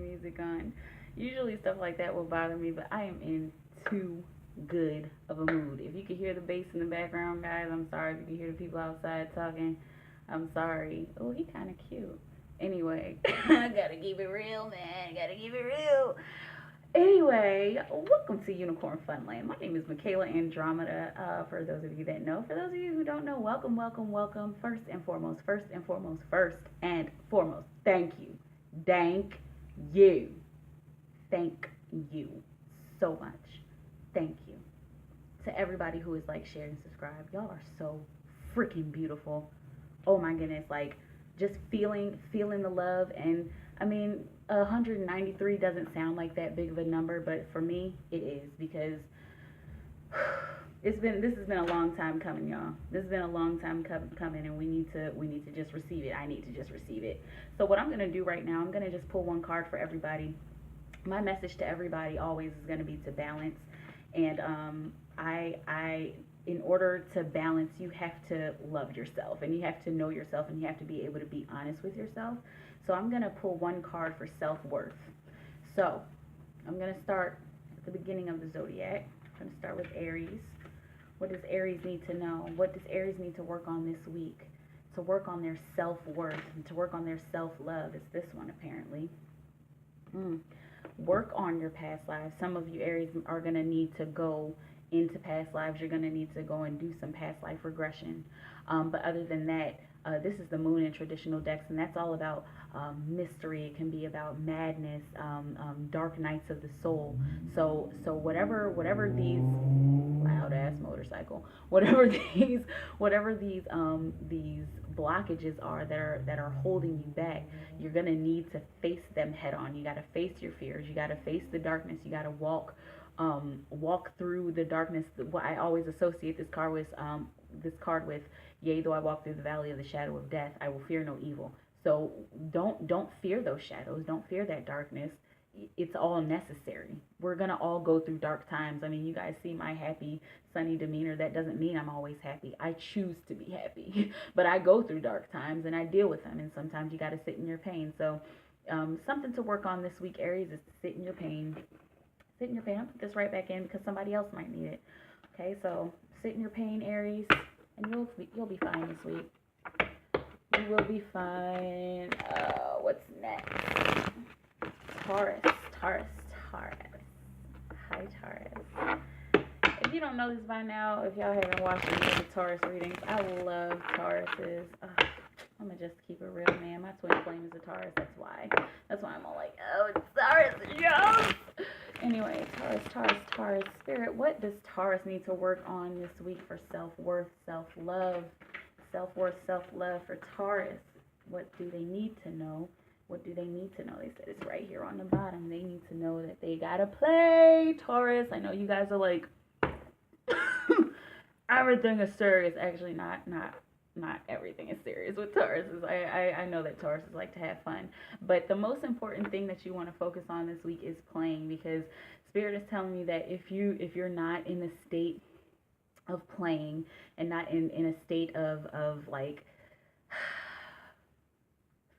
music on. Usually stuff like that will bother me, but I am in too good of a mood. If you can hear the bass in the background, guys, I'm sorry. If you can hear the people outside talking, I'm sorry. Oh, he kind of cute. Anyway, I gotta keep it real, man. Gotta keep it real. Anyway, welcome to Unicorn Funland. My name is Michaela Andromeda. For those of you that know, for those of you who don't know, welcome, welcome, welcome. First and foremost, thank you. Thank you. Thank you so much. Thank you to everybody who is like, shared, and subscribed. Y'all are so freaking beautiful. Oh my goodness, like just feeling the love. And I mean, 193 doesn't sound like that big of a number, but for me it is, because this has been a long time coming, y'all. This has been a long time coming, and we need to just receive it. I need to just receive it. So what I'm gonna do right now, I'm gonna just pull one card for everybody. My message to everybody always is gonna be to balance, and I in order to balance, you have to love yourself, and you have to know yourself, and you have to be able to be honest with yourself. So I'm going to pull one card for self-worth. So I'm going to start at the beginning of the zodiac. I'm going to start with Aries. What does Aries need to know? What does Aries need to work on this week? To work on their self-worth and to work on their self-love. It's this one, apparently. Work on your past lives. Some of you Aries are going to need to go into past lives. You're going to need to go and do some past life regression. But other than that, this is the moon in traditional decks, and that's all about mystery. It can be about madness, dark nights of the soul. So whatever these loud ass motorcycle, whatever these blockages are that are holding you back, you're gonna need to face them head on. You got to face your fears. You got to face the darkness. You got to walk through the darkness. What I always associate this card with, yea, though I walk through the valley of the shadow of death, I will fear no evil. So don't fear those shadows. Don't fear that darkness. It's all necessary. We're gonna all go through dark times. I mean, you guys see my happy, sunny demeanor. That doesn't mean I'm always happy. I choose to be happy, but I go through dark times and I deal with them. And sometimes you got to sit in your pain. So something to work on this week, Aries, is to sit in your pain. Sit in your pain. I'll put this right back in because somebody else might need it. Okay, so sit in your pain, Aries, and you'll be fine this week. You will be fine. What's next? Taurus. Hi, Taurus. If you don't know this by now, if y'all haven't watched any of the Taurus readings, I love Tauruses. I'm gonna just keep it real, man. My twin flame is a Taurus. That's why I'm all like, oh, it's Taurus, yes! Anyway, Taurus. Spirit, what does Taurus need to work on this week for self-worth, self-love? Self-worth, self-love for Taurus. What do they need to know? What do they need to know? They said it's right here on the bottom. They need to know that they gotta play, Taurus. I know you guys are like, everything is serious. Actually, not everything is serious with Tauruses. I know that Tauruses like to have fun, but the most important thing that you want to focus on this week is playing, because Spirit is telling me that if you're not in the state of playing and not in a state of like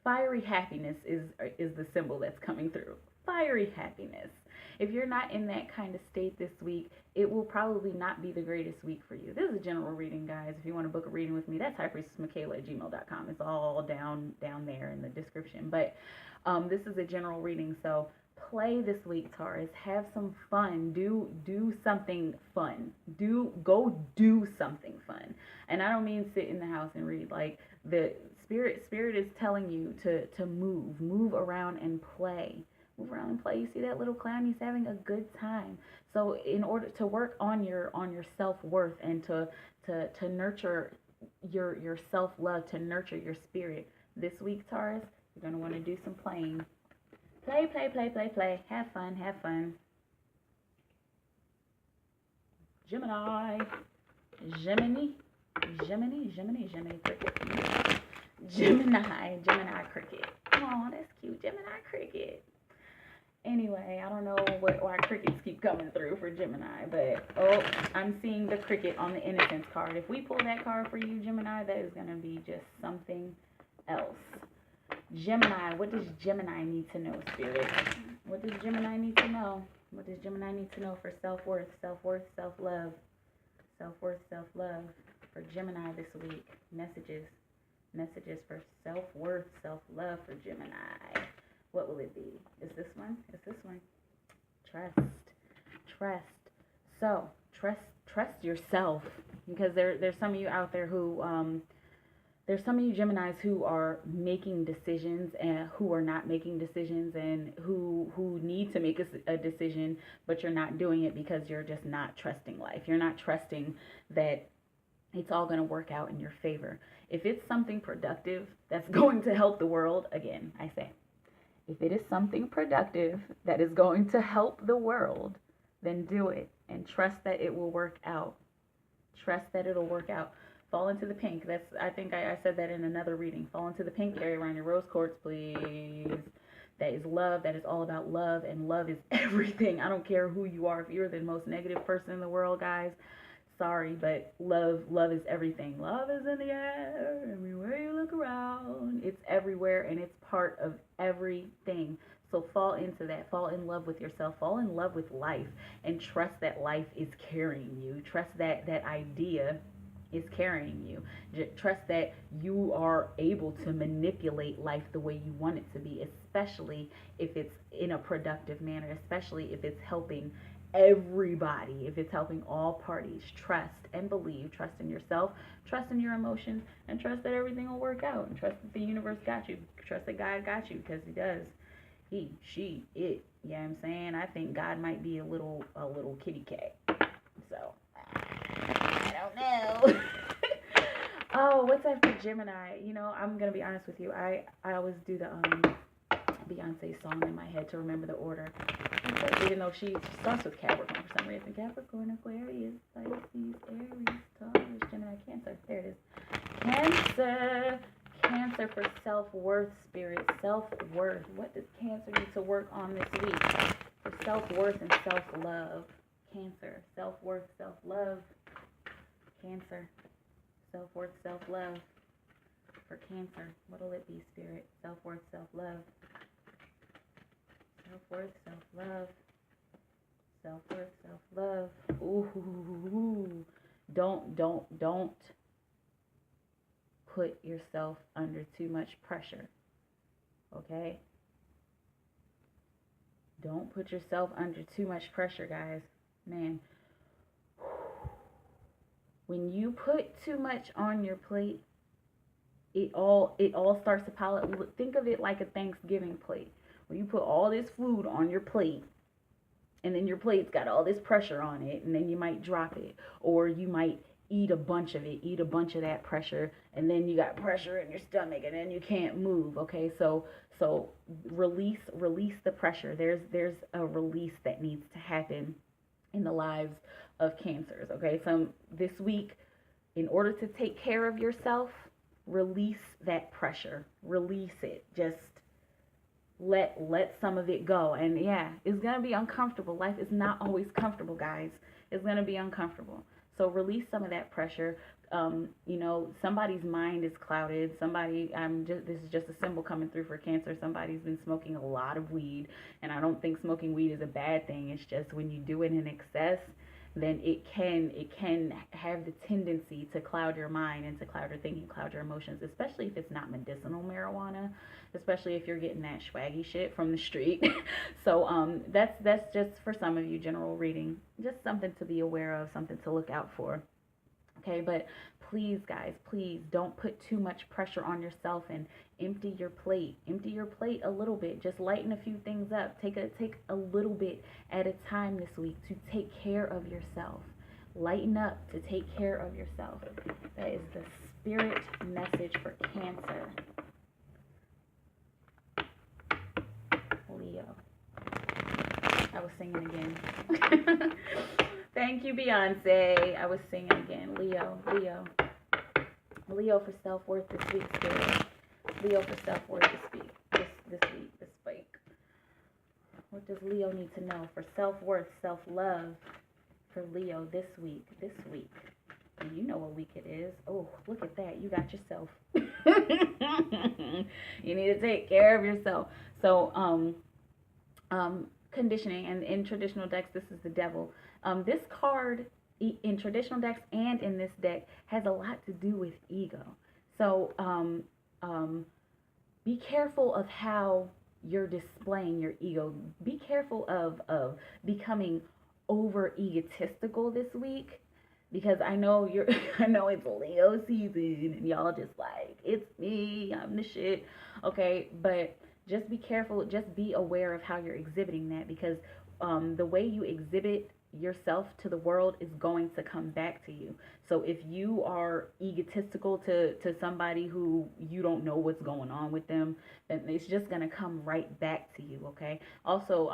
fiery happiness is the symbol that's coming through. Fiery happiness. If you're not in that kind of state this week, it will probably not be the greatest week for you. This is a general reading, guys. If you want to book a reading with me, that's highpriestessmichaela@gmail.com. It's all down there in the description. But this is a general reading, so play this week, Taurus. Have some fun. Do something fun. Go do something fun. And I don't mean sit in the house and read. Like, the spirit is telling you to move around and play. Move around and play. You see that little clown? He's having a good time. So in order to work on your self-worth and to nurture your self-love, to nurture your spirit this week, Taurus, you're going to want to do some playing. Play. Have fun. Gemini cricket. Gemini cricket. Oh, that's cute. Gemini cricket. Anyway, I don't know why crickets keep coming through for Gemini, but I'm seeing the cricket on the Innocence card. If we pull that card for you, Gemini, that is going to be just something else. Gemini, what does Gemini need to know, Spirit? What does Gemini need to know? What does Gemini need to know for self-worth, self-worth, self-love, self-worth, self-love for Gemini this week? Messages for self-worth, self-love for Gemini. What will it be? Is this one? Is this one? Trust. So, trust yourself, because there's some of you out there who there's some of you Geminis who are making decisions and who are not making decisions, and who need to make a decision, but you're not doing it because you're just not trusting life. You're not trusting that it's all going to work out in your favor. If it's something productive that's going to help the world, again, I say, if it is something productive that is going to help the world, then do it and trust that it will work out. Trust that it'll work out. Fall into the pink. I think I said that in another reading. Fall into the pink. Carry around your rose quartz, please. That is love. That is all about love, and love is everything. I don't care who you are. If you're the most negative person in the world, guys, sorry, but love is everything. Love is in the air everywhere you look around. It's everywhere, and it's part of everything. So fall into that. Fall in love with yourself. Fall in love with life, and trust that life is carrying you. Trust that idea is carrying you. Trust that you are able to manipulate life the way you want it to be, especially if it's in a productive manner, especially if it's helping everybody, if it's helping all parties. Trust and believe. Trust in yourself, trust in your emotions, and trust that everything will work out, and trust that the universe got you. Trust that God got you, because he does. He, she, it. You know what I'm saying? I think God might be a little kitty cat. So I don't know. Oh, what's that for Gemini? You know, I'm gonna be honest with you. I always do the Beyonce song in my head to remember the order. Even though she starts with Capricorn for some reason. Capricorn, Aquarius, Pisces, Aries, Taurus, Gemini, Cancer. There it is. Cancer for self-worth, Spirit. Self-worth. What does Cancer need to work on this week? For self-worth and self-love. Cancer. Self-worth, self-love. Cancer. Self-worth, self-love. For Cancer. What'll it be, Spirit? Self-worth, self-love. Self-worth, self-love. Self-worth, self-love. Ooh. Don't put yourself under too much pressure. Okay? Don't put yourself under too much pressure, guys. Man. When you put too much on your plate, it all starts to pile up. Think of it like a Thanksgiving plate. When you put all this food on your plate, and then your plate's got all this pressure on it, and then you might drop it, or you might eat a bunch of that pressure, and then you got pressure in your stomach, and then you can't move. Okay, so release the pressure. There's a release that needs to happen in the lives of Cancers. Okay, so this week, in order to take care of yourself, release that pressure. Release it. Just let some of it go. And yeah, it's gonna be uncomfortable. Life is not always comfortable, guys. It's gonna be uncomfortable. So release some of that pressure. You know, somebody's mind is clouded. This is just a symbol coming through for Cancer. Somebody's been smoking a lot of weed, and I don't think smoking weed is a bad thing. It's just when you do it in excess, then it can have the tendency to cloud your mind and to cloud your thinking, cloud your emotions, especially if it's not medicinal marijuana, especially if you're getting that swaggy shit from the street. So that's just for some of you, general reading, just something to be aware of, something to look out for. Okay, but please, guys, please don't put too much pressure on yourself, and empty your plate. Empty your plate a little bit. Just lighten a few things up. Take a little bit at a time this week to take care of yourself. Lighten up to take care of yourself. That is the spirit message for Cancer. Leo. I was singing again. Thank you, Beyonce. I was singing again. Leo for self-worth this week, Spirit. Leo for self-worth this week. What does Leo need to know for self-worth, self-love for Leo this week? And you know what week it is. Oh, look at that. You got yourself. You need to take care of yourself. So, conditioning, and in traditional decks, this is the devil. This card in traditional decks and in this deck has a lot to do with ego. So, um, be careful of how you're displaying your ego. Be careful of becoming over egotistical this week, because I know you're I know it's Leo season and y'all just like, it's me, I'm the shit. Okay, but just be careful, just be aware of how you're exhibiting that, because the way you exhibit yourself to the world is going to come back to you. So if you are egotistical to somebody who you don't know what's going on with them, then it's just gonna come right back to you. Okay. Also,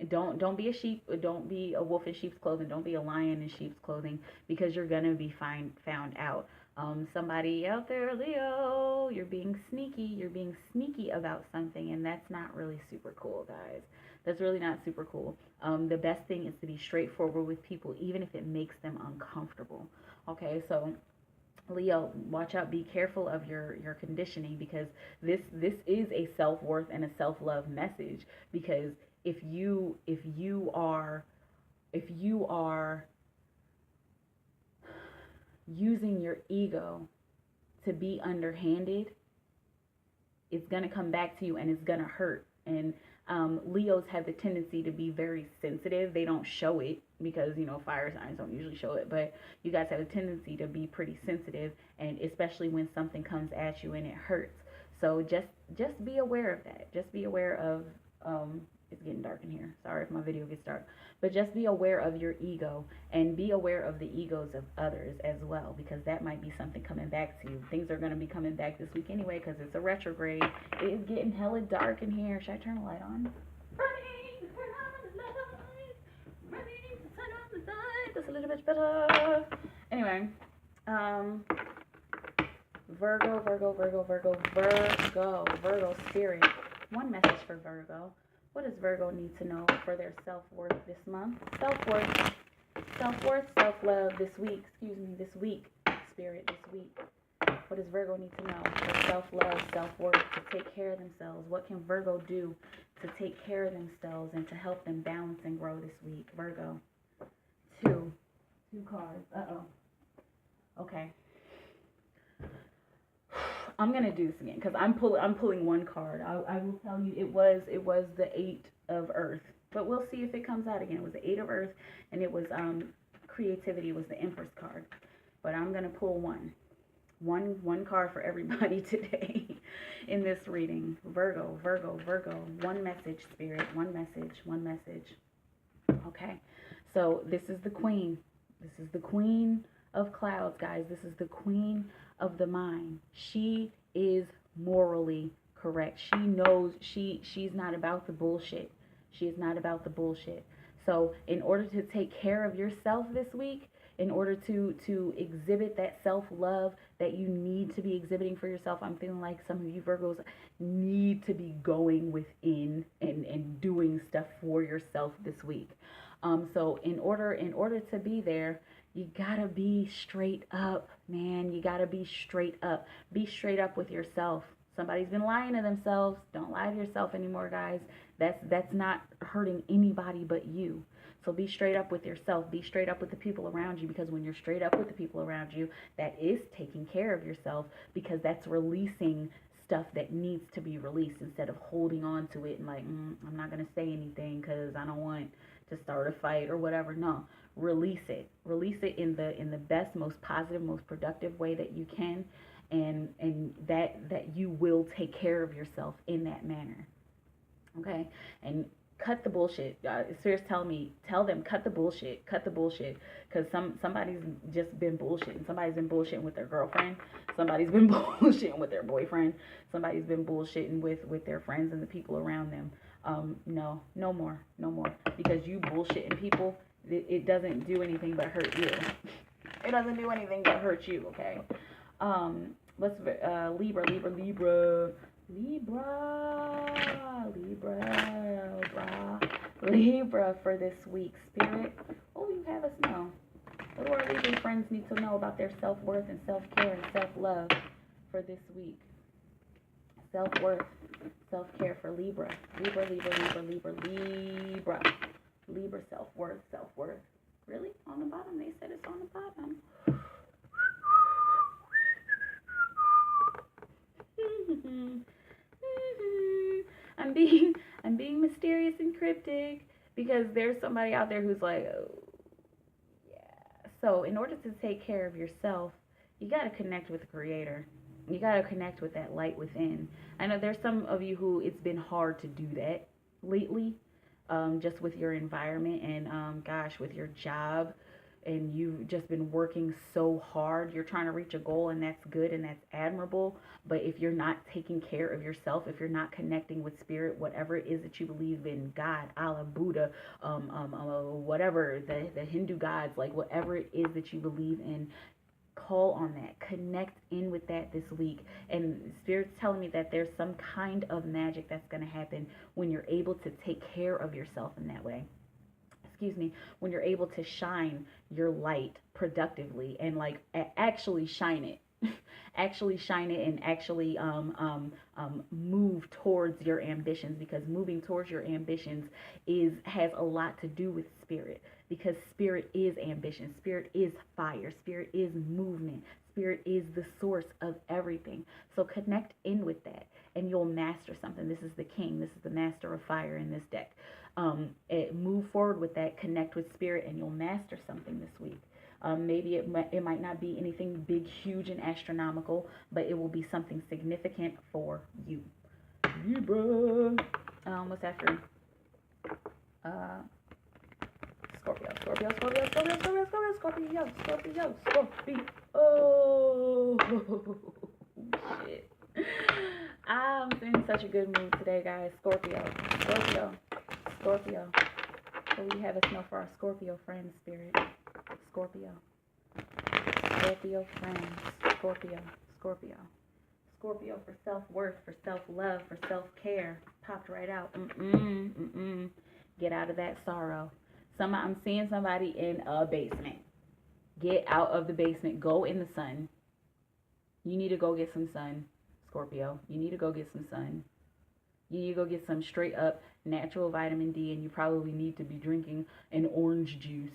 don't be a sheep. Don't be a wolf in sheep's clothing. Don't be a lion in sheep's clothing, because you're gonna be found out. Somebody out there, Leo, you're being sneaky. You're being sneaky about something, and that's not really super cool, guys. That's really not super cool. The best thing is to be straightforward with people, even if it makes them uncomfortable. Okay, so Leo, watch out. Be careful of your conditioning, because this is a self worth and a self love message. Because if you are using your ego to be underhanded, it's gonna come back to you and it's gonna hurt. And Leos have the tendency to be very sensitive. They don't show it, because fire signs don't usually show it, but you guys have a tendency to be pretty sensitive, and especially when something comes at you and it hurts. So just be aware of that. Just be aware of it's getting dark in here. Sorry if my video gets dark. But just be aware of your ego, and be aware of the egos of others as well, because that might be something coming back to you. Things are going to be coming back this week anyway, because it's a retrograde. It is getting hella dark in here. Should I turn the light on? Running, turn on the light. Running, turn on the light. That's a little bit better. Anyway, Virgo spirit. One message for Virgo. What does Virgo need to know for their self-worth this month? Self-worth, self-love this week. This week, spirit, this week. What does Virgo need to know for self-love, self-worth, to take care of themselves? What can Virgo do to take care of themselves and to help them balance and grow this week? Virgo. Two cards. Okay. I'm gonna do this again, because I'm pulling one card. I will tell you, it was the Eight of Earth, but we'll see if it comes out again. It was the Eight of Earth, and it was creativity was the Empress card. But I'm gonna pull one card for everybody today in this reading. Virgo. One message, spirit. One message. Okay. So this is the Queen. This is the Queen of Clouds, guys. This is the Queen of the mind. She is morally correct. She knows she's not about the bullshit. She is not about the bullshit. So in order to take care of yourself this week, in order to exhibit that self-love that you need to be exhibiting for yourself, I'm feeling like some of you Virgos need to be going within and doing stuff for yourself this week. So in order to be there, you gotta be straight up, man. You gotta be straight up. Be straight up with yourself. Somebody's been lying to themselves. Don't lie to yourself anymore, guys. That's not hurting anybody but you. So be straight up with yourself. Be straight up with the people around you, because when you're straight up with the people around you, that is taking care of yourself, because that's releasing stuff that needs to be released, instead of holding on to it and like, I'm not gonna say anything because I don't want to start a fight or whatever. No, release it in the best, most positive, most productive way that you can, and that you will take care of yourself in that manner. Okay. And cut the bullshit. Spirits tell them cut the bullshit, because somebody's just been bullshitting. Somebody's been bullshitting with their girlfriend. Somebody's been bullshitting with their boyfriend. Somebody's been bullshitting with their friends and the people around them. No more, because you bullshitting people, it doesn't do anything but hurt you. It doesn't do anything but hurt you. Okay. Let's Libra for this week, spirit. What will you have us know? What do our Libra friends need to know about their self-worth and self-care and self-love for this week? Self-worth, self-care for Libra. Libra, Libra, Libra, Libra, Libra. Libra, self-worth, self-worth. Really? On the bottom? They said it's on the bottom. I'm being mysterious and cryptic because there's somebody out there who's like, oh, yeah. So in order to take care of yourself, you got to connect with the creator. You got to connect with that light within. I know there's some of you who it's been hard to do that lately, just with your environment and gosh, with your job, and you've just been working so hard. You're trying to reach a goal, and that's good and that's admirable. But if you're not taking care of yourself, if you're not connecting with spirit, whatever it is that you believe in, God, Allah, Buddha, whatever, the Hindu gods, like whatever it is that you believe in, call on that, connect in with that this week. And spirit's telling me that there's some kind of magic that's going to happen when you're able to take care of yourself in that way. Excuse me, when you're able to shine your light productively and like actually shine it. Actually shine it and actually move towards your ambitions, because moving towards your ambitions has a lot to do with spirit, because spirit is ambition, spirit is fire, spirit is movement, spirit is the source of everything. So connect in with that and you'll master something. This is the king, this is the master of fire in this deck. Move forward with that, connect with spirit, and you'll master something this week. Maybe it might not be anything big, huge, and astronomical, but it will be something significant for you. Libra. What's after? Scorpio, Scorpio, Scorpio, Scorpio, Scorpio, Scorpio, Scorpio, Scorpio, Scorpio. Oh, shit. I'm in such a good mood today, guys. Scorpio, Scorpio, Scorpio. So we have us know for our Scorpio friends, spirit. Scorpio. Scorpio friends. Scorpio. Scorpio. Scorpio for self-worth, for self-love, for self-care. Popped right out. Get out of that sorrow. I'm seeing somebody in a basement. Get out of the basement. Go in the sun. You need to go get some sun, Scorpio. You need to go get some sun. You need to go get some straight up natural vitamin D, and you probably need to be drinking an orange juice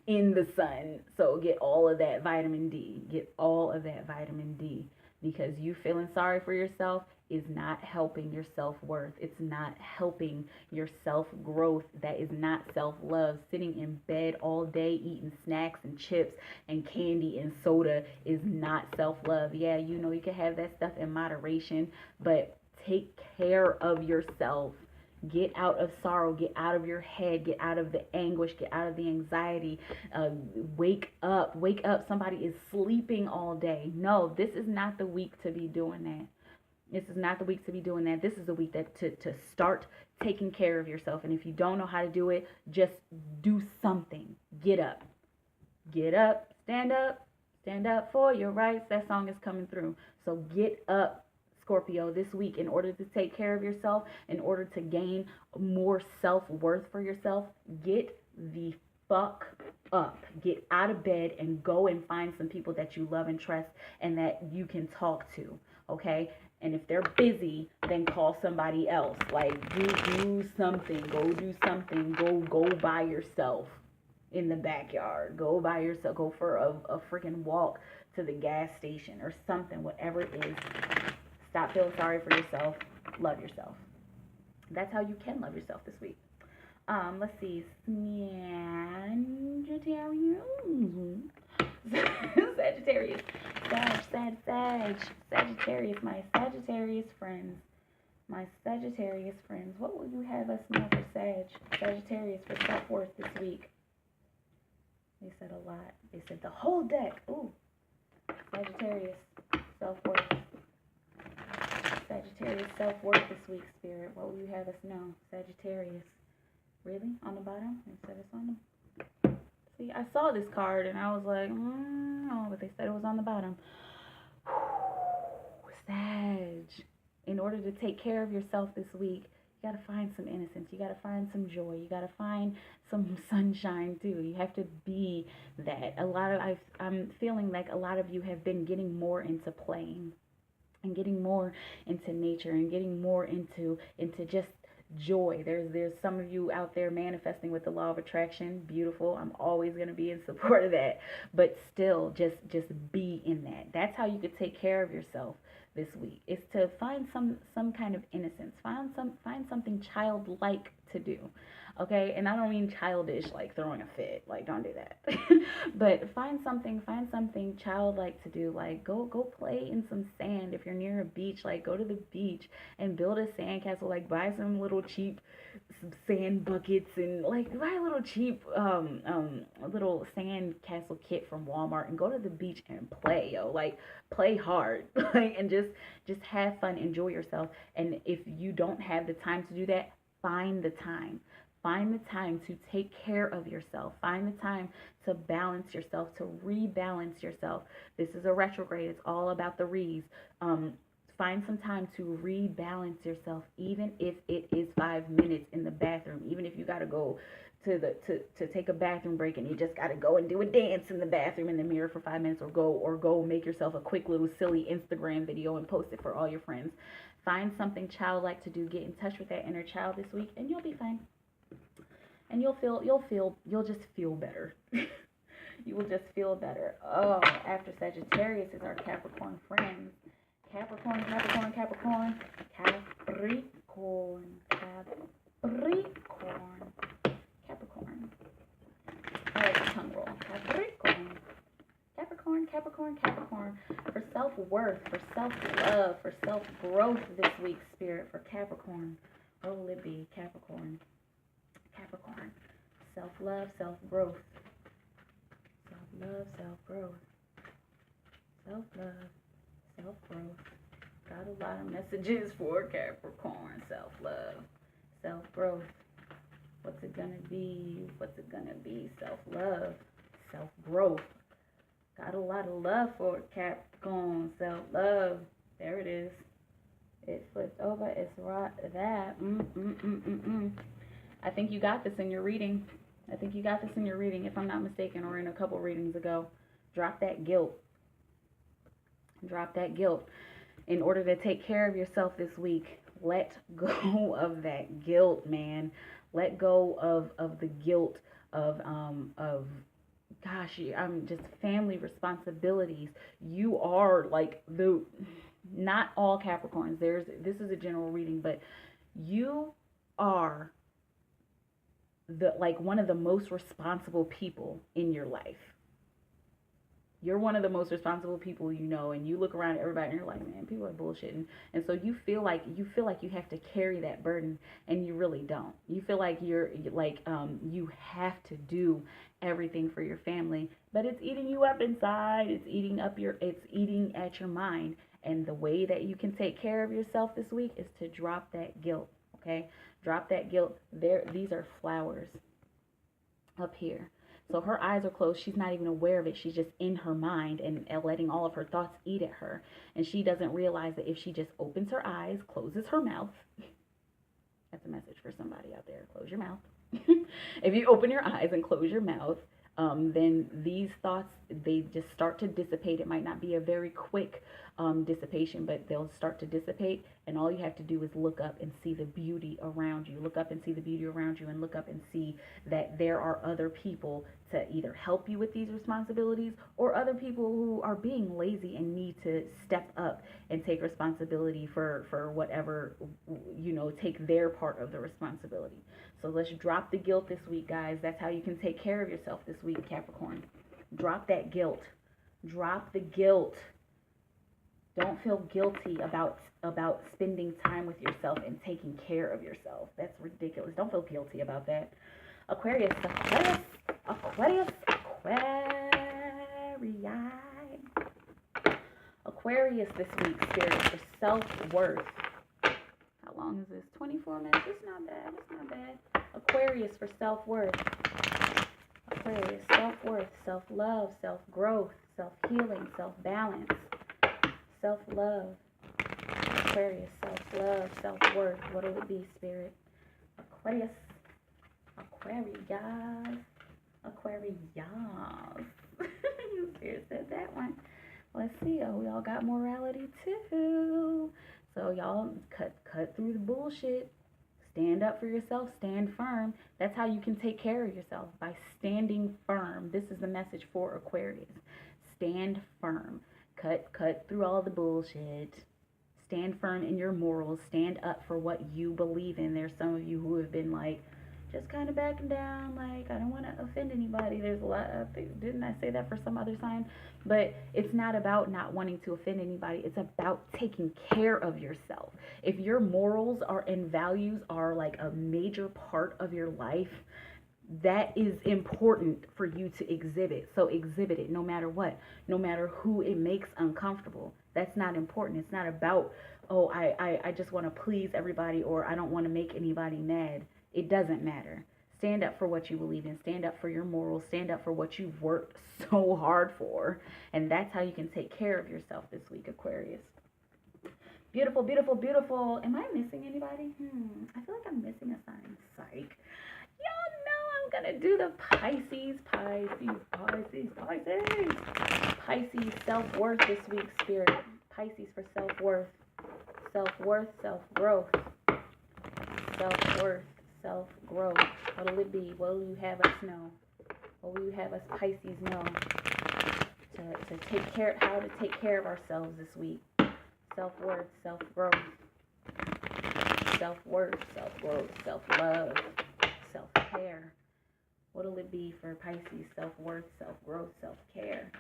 in the sun. So get all of that vitamin D. Get all of that vitamin D, because you feeling sorry for yourself is not helping your self-worth. It's not helping your self-growth. That is not self-love. Sitting in bed all day eating snacks and chips and candy and soda is not self-love. Yeah, you know, you can have that stuff in moderation, but take care of yourself. Get out of sorrow, get out of your head, get out of the anguish, get out of the anxiety. Wake up. Somebody is sleeping all day. No, this is not the week to be doing that. This is not the week to be doing that. This is the week that to start taking care of yourself. And if you don't know how to do it, just do something. Get up. Get up. Stand up. Stand up for your rights. That song is coming through. So get up, Scorpio, this week, in order to take care of yourself, in order to gain more self-worth for yourself. Get the fuck up. Get out of bed and go and find some people that you love and trust and that you can talk to, okay? And if they're busy, then call somebody else. Like, do something. Go do something. Go by yourself in the backyard. Go by yourself. Go for a freaking walk to the gas station or something, whatever it is. Stop feeling sorry for yourself. Love yourself. That's how you can love yourself this week. Let's see. Sagittarius. Sagittarius. My Sagittarius friends. My Sagittarius friends. What will you have us know for Sagittarius for self-worth this week? They said a lot. They said the whole deck. Ooh. Sagittarius. Self-worth. Sagittarius self-worth this week, spirit. What will you have us know? Sagittarius. Really? On the bottom? They said it's on the... See, I saw this card and I was like, no, but they said it was on the bottom. Sag. In order to take care of yourself this week, you got to find some innocence. You got to find some joy. You got to find some sunshine too. You have to be that. I'm feeling like a lot of you have been getting more into playing. and getting more into nature and getting more into just joy. There's some of you out there manifesting with the law of attraction. Beautiful. I'm always going to be in support of that. But still, just be in that. That's how you could take care of yourself this week. Is to find some kind of innocence. Find something childlike to do. Okay? And I don't mean childish like throwing a fit. Like, don't do that. But find something childlike to do. Like, go play in some sand. If you're near a beach, like, go to the beach and build a sandcastle. Like, buy some little cheap sand buckets, and like buy a little cheap a little sand castle kit from Walmart, and go to the beach and play, yo. Like, play hard. Like, and just have fun, enjoy yourself. And if you don't have the time to do that, find the time. Find the time to take care of yourself. Find the time to balance yourself, to rebalance yourself. This is a retrograde. It's all about the re's. Find some time to rebalance yourself, even if it is 5 minutes in the bathroom. Even if you gotta go to take a bathroom break, and you just gotta go and do a dance in the bathroom in the mirror for 5 minutes, or go make yourself a quick little silly Instagram video and post it for all your friends. Find something childlike to do. Get in touch with that inner child this week, and you'll be fine. And you'll just feel better. You will just feel better. Oh, after Sagittarius is our Capricorn friends. Capricorn, Capricorn, Capricorn, Capricorn, Capricorn, Capricorn. I like the tongue roll. Capricorn, Capricorn, Capricorn, Capricorn. For self-worth, for self-love, for self-growth this week, Spirit, for Capricorn. What will it be? Capricorn. Capricorn. Self-love, self-growth. Self-love, self-growth. Self-love, self-growth. Got a lot of messages for Capricorn. Self-love, self-growth. What's it gonna be? What's it gonna be? Self-love, self-growth. Got a lot of love for Capricorn. Self-love. There it is. It flipped over. It's right that. I think you got this in your reading. I think you got this in your reading, if I'm not mistaken, or in a couple readings ago. Drop that guilt. Drop that guilt. In order to take care of yourself this week, let go of that guilt, man. Let go of the guilt of gosh, I'm just family responsibilities. You are like not all Capricorns. This is a general reading, but you are one of the most responsible people in your life. You're one of the most responsible people you know, and you look around at everybody and you're like, man, people are bullshitting. And so you feel like you have to carry that burden, and you really don't. You feel like you have to do everything for your family, but it's eating you up inside. It's eating at your mind. And the way that you can take care of yourself this week is to drop that guilt. Okay? Drop that guilt. These are flowers up here. So her eyes are closed. She's not even aware of it. She's just in her mind and letting all of her thoughts eat at her. And she doesn't realize that if she just opens her eyes, closes her mouth. That's a message for somebody out there. Close your mouth. If you open your eyes and close your mouth, then these thoughts, they just start to dissipate. It might not be a very quick dissipation, but they'll start to dissipate, and all you have to do is look up and see the beauty around you. Look up and see the beauty around you, and look up and see that there are other people to either help you with these responsibilities, or other people who are being lazy and need to step up and take responsibility for whatever, take their part of the responsibility. So let's drop the guilt this week, guys. That's how you can take care of yourself this week, Capricorn. Drop that guilt. Drop the guilt. Don't feel guilty about spending time with yourself and taking care of yourself. That's ridiculous. Don't feel guilty about that. Aquarius. Aquarius this week, Spirit, for self-worth. How long is this? 24 minutes. It's not bad. Aquarius for self-worth. Aquarius, self-worth, self-love, self-growth, self-healing, self-balance, self-love. Aquarius, self-love, self-worth. What will it be, Spirit? Aquarius. Aquarius. Spirit said that one. Let's see. Oh, we all got morality too. So y'all cut through the bullshit. Stand up for yourself. Stand firm. That's how you can take care of yourself, by standing firm. This is the message for Aquarius. Stand firm. Cut through all the bullshit. Stand firm in your morals. Stand up for what you believe in. There's some of you who have been like, just kind of backing down, like, I don't want to offend anybody. There's a lot of things. Didn't I say that for some other sign? But it's not about not wanting to offend anybody. It's about taking care of yourself. If your morals are and values are like a major part of your life, that is important for you to exhibit. So exhibit it, no matter what, no matter who it makes uncomfortable. That's not important. It's not about, oh, I just want to please everybody, or I don't want to make anybody mad. It doesn't matter. Stand up for what you believe in. Stand up for your morals. Stand up for what you've worked so hard for. And that's how you can take care of yourself this week, Aquarius. Beautiful, beautiful, beautiful. Am I missing anybody? I feel like I'm missing a sign. Psych. Y'all know I'm going to do the Pisces. Pisces self-worth this week, Spirit. Pisces for self-worth. Self-worth, self-growth. Self-worth, self-growth. What will it be? What will you have us know? What will you have us Pisces know? To take care, how to take care of ourselves this week. Self-worth, self-growth. Self-worth, self-growth, self-love, self-care. What will it be for Pisces? Self-worth, self-growth, self-care.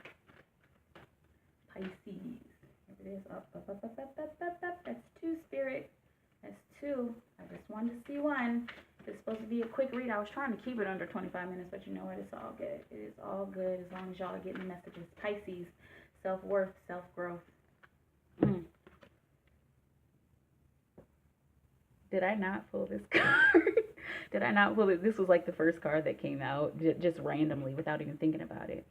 Pisces. Here it is. Up. That's 2, Spirit. That's 2. I just wanted to see 1. It's supposed to be a quick read. I was trying to keep it under 25 minutes, but you know what? It's all good. It is all good as long as y'all are getting messages. Pisces, self-worth, self-growth. Did I not pull this card? Did I not pull it? This was like the first card that came out just randomly without even thinking about it.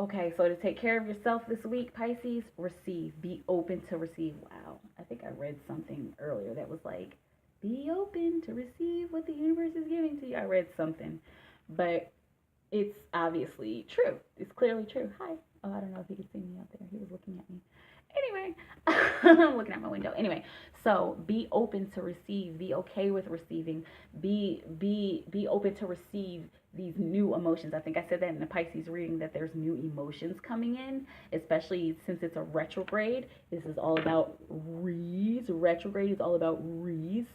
Okay, so to take care of yourself this week, Pisces, receive. Be open to receive. Wow. I think I read something earlier that was like, be open to receive what the universe is giving to you. I read something, but it's obviously true. It's clearly true. Hi. Oh, I don't know if he could see me out there. He was looking at me. Anyway, I'm looking out my window. Anyway, so be open to receive. Be okay with receiving. Be open to receive these new emotions. I think I said that in the Pisces reading, that there's new emotions coming in, especially since it's a retrograde. This is all about retrograde is all about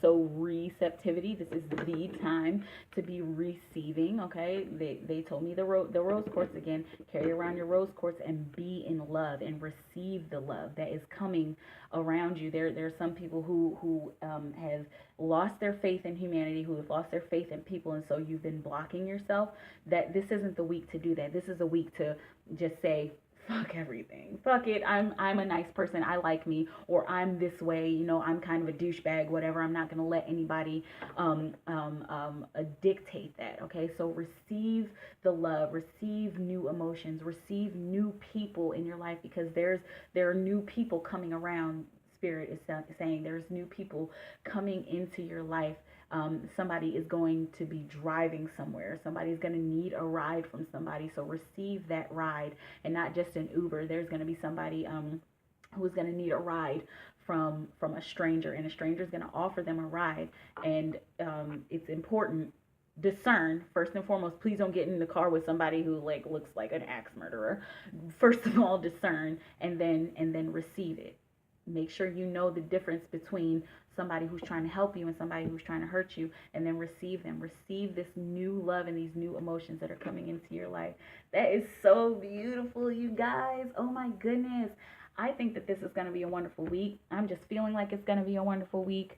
so receptivity. This is the time to be receiving. Okay, they told me the rose quartz again. Carry around your rose quartz and be in love and receive the love that is coming around you. There are some people who have lost their faith in humanity, who have lost their faith in people, and so you've been blocking yourself. That this isn't the week to do that. This is a week to just say, fuck everything. Fuck it. I'm a nice person. I like me, or I'm this way. You know, I'm kind of a douchebag. Whatever. I'm not gonna let anybody dictate that. Okay. So receive the love. Receive new emotions. Receive new people in your life, because there are new people coming around. Spirit is saying there's new people coming into your life. Somebody is going to be driving somewhere. Somebody's going to need a ride from somebody. So receive that ride, and not just an Uber. There's going to be somebody who's going to need a ride from a stranger, and a stranger is going to offer them a ride. And it's important. Discern first and foremost. Please don't get in the car with somebody who like looks like an axe murderer. First of all, discern, and then receive it. Make sure you know the difference between somebody who's trying to help you and somebody who's trying to hurt you, and then receive them. Receive this new love and these new emotions that are coming into your life. That is so beautiful, you guys. Oh my goodness. I think that this is going to be a wonderful week. I'm just feeling like it's going to be a wonderful week.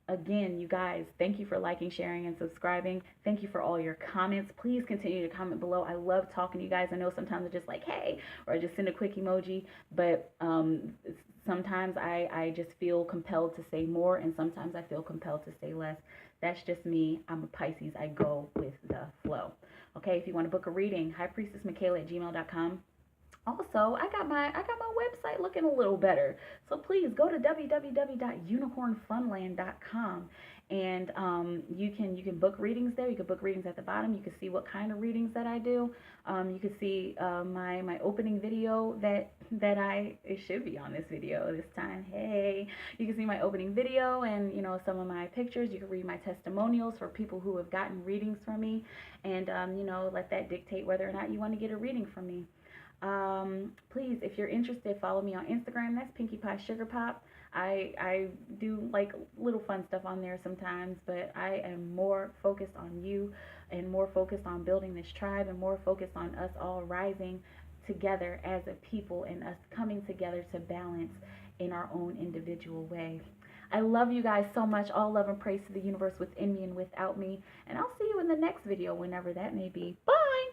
Again, you guys, thank you for liking, sharing, and subscribing. Thank you for all your comments. Please continue to comment below. I love talking to you guys. I know sometimes it's just like, hey, or I just send a quick emoji, but sometimes I just feel compelled to say more, and sometimes I feel compelled to say less. That's just me. I'm a Pisces. I go with the flow. Okay, if you want to book a reading, highpriestessmikaela@gmail.com. Also, I got my website looking a little better. So please go to www.unicornfunland.com, and you can book readings there. You can book readings at the bottom. You can see what kind of readings that I do. You can see my opening video that it should be on this video this time. Hey, you can see my opening video and some of my pictures. You can read my testimonials for people who have gotten readings from me, and let that dictate whether or not you want to get a reading from me. Please, if you're interested, follow me on Instagram. That's Pinkie Pie Sugar Pop. I do like little fun stuff on there sometimes, but I am more focused on you and more focused on building this tribe and more focused on us all rising together as a people and us coming together to balance in our own individual way. I love you guys so much. All love and praise to the universe within me and without me. And I'll see you in the next video, whenever that may be. Bye!